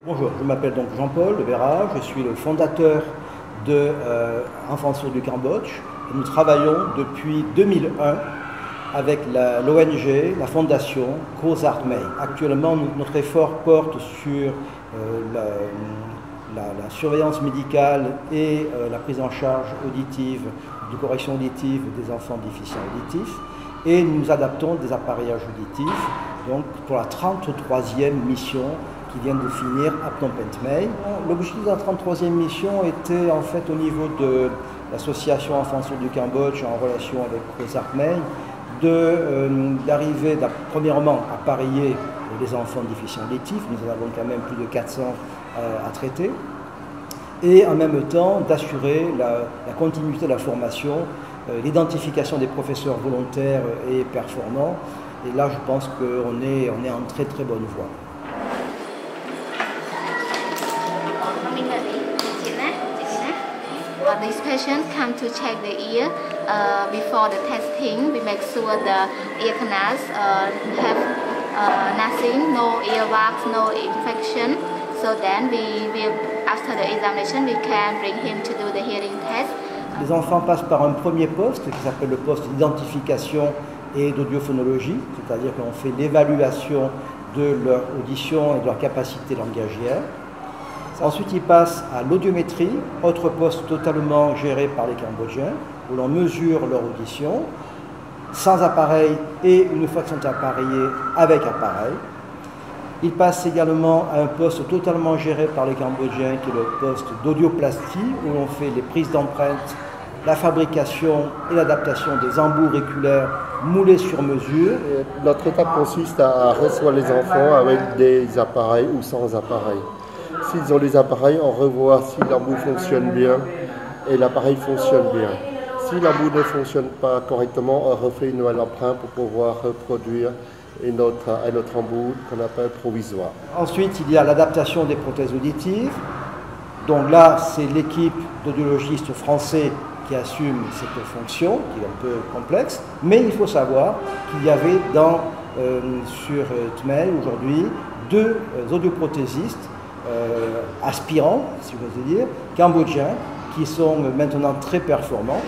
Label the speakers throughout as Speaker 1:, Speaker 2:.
Speaker 1: Bonjour, je m'appelle donc Jean-Paul Vera, je suis le fondateur de Enfants sourds du Cambodge. Et nous travaillons depuis 2001 avec l'ONG, la fondation Koh Art Mey. Actuellement, notre effort porte sur la surveillance médicale et la prise en charge auditive, de correction auditive des enfants déficients auditifs. Et nous adaptons des appareillages auditifs donc pour la 33e mission qui vient de finir à Phnom Penh Mey. L'objectif de la 33e mission était en fait au niveau de l'association Enfants sourds du Cambodge en relation avec Koh Art Mey d'arriver premièrement à appareiller les enfants déficients auditifs, nous en avons quand même plus de 400 à traiter, et en même temps d'assurer la continuité de la formation, l'identification des professeurs volontaires et performants. Et là, je pense qu'on est en très très bonne voie.
Speaker 2: These patients come to check the ear before the testing. We make sure the ear canals have nothing, no earwax, no infection. So then after the examination, we can bring him to do the hearing test.
Speaker 1: Les enfants passent par un premier poste qui s'appelle le poste d'identification et d'audiophonologie, c'est-à-dire qu'on fait l'évaluation de leur audition et de leur capacité langagière. Ensuite, ils passent à l'audiométrie, autre poste totalement géré par les Cambodgiens, où l'on mesure leur audition, sans appareil et une fois qu'ils sont appareillés, avec appareil. Ils passent également à un poste totalement géré par les Cambodgiens, qui est le poste d'audioplastie, où l'on fait les prises d'empreintes, la fabrication et l'adaptation des embouts auriculaires moulés sur mesure.
Speaker 3: Notre étape consiste à recevoir les enfants avec des appareils ou sans appareil. S'ils ont des appareils, on revoit si l'embout fonctionne bien et l'appareil fonctionne bien. Si l'embout ne fonctionne pas correctement, on refait une nouvelle empreinte pour pouvoir reproduire un autre embout qu'on appelle provisoire.
Speaker 1: Ensuite, il y a l'adaptation des prothèses auditives. Donc là, c'est l'équipe d'audiologistes français qui assume cette fonction, qui est un peu complexe. Mais il faut savoir qu'il y avait sur Tmel aujourd'hui 2 audioprothésistes aspirants, si vous voulez dire, cambodgiens, qui sont maintenant très performants.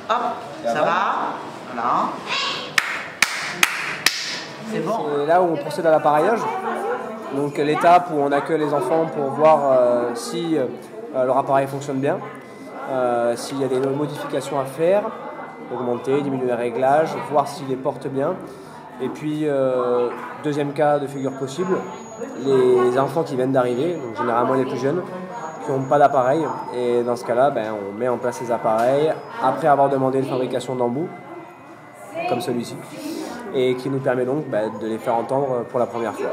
Speaker 4: Hop, ça va? Voilà. C'est bon.
Speaker 5: C'est là où on procède à l'appareillage. Donc l'étape où on accueille les enfants pour voir si leur appareil fonctionne bien, s'il y a des modifications à faire, augmenter, diminuer les réglages, voir s'il les porte bien. Et puis, deuxième cas de figure possible, les enfants qui viennent d'arriver, donc généralement les plus jeunes, qui n'ont pas d'appareil. Et dans ce cas-là, on met en place les appareils après avoir demandé une fabrication d'embouts, comme celui-ci, et qui nous permet donc de les faire entendre pour la première fois.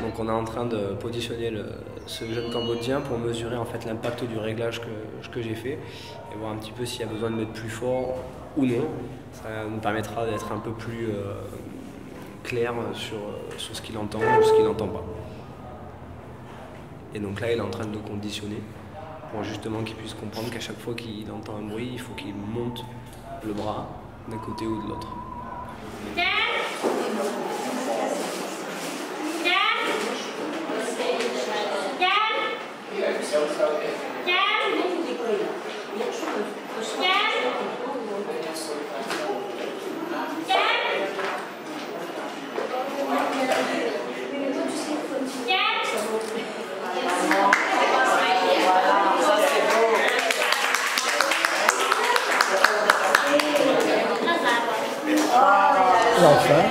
Speaker 5: Donc on est en train de positionner ce jeune Cambodgien pour mesurer en fait l'impact du réglage que j'ai fait et voir un petit peu s'il y a besoin de mettre plus fort ou non. Ça nous permettra d'être un peu plus clair sur ce qu'il entend ou ce qu'il n'entend pas. Et donc là il est en train de le conditionner pour justement qu'il puisse comprendre qu'à chaque fois qu'il entend un bruit, il faut qu'il monte le bras d'un côté ou de l'autre.
Speaker 1: Et enfin,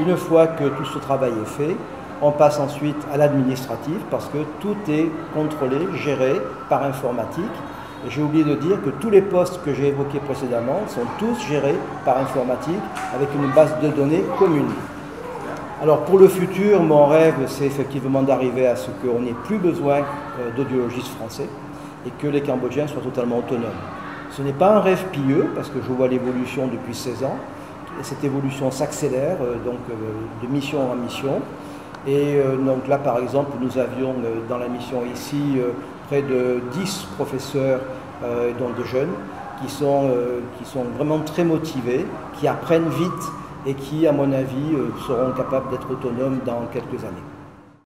Speaker 1: une fois que tout ce travail est fait, on passe ensuite à l'administratif parce que tout est contrôlé, géré par informatique. Et j'ai oublié de dire que tous les postes que j'ai évoqués précédemment sont tous gérés par informatique avec une base de données commune. Alors pour le futur, mon rêve, c'est effectivement d'arriver à ce qu'on n'ait plus besoin d'audiologistes français et que les Cambodgiens soient totalement autonomes. Ce n'est pas un rêve pieux parce que je vois l'évolution depuis 16 ans. Et cette évolution s'accélère de mission en mission. Et donc là, par exemple, nous avions dans la mission ici près de 10 professeurs, dont de jeunes, qui sont vraiment très motivés, qui apprennent vite et qui, à mon avis, seront capables d'être autonomes dans quelques années.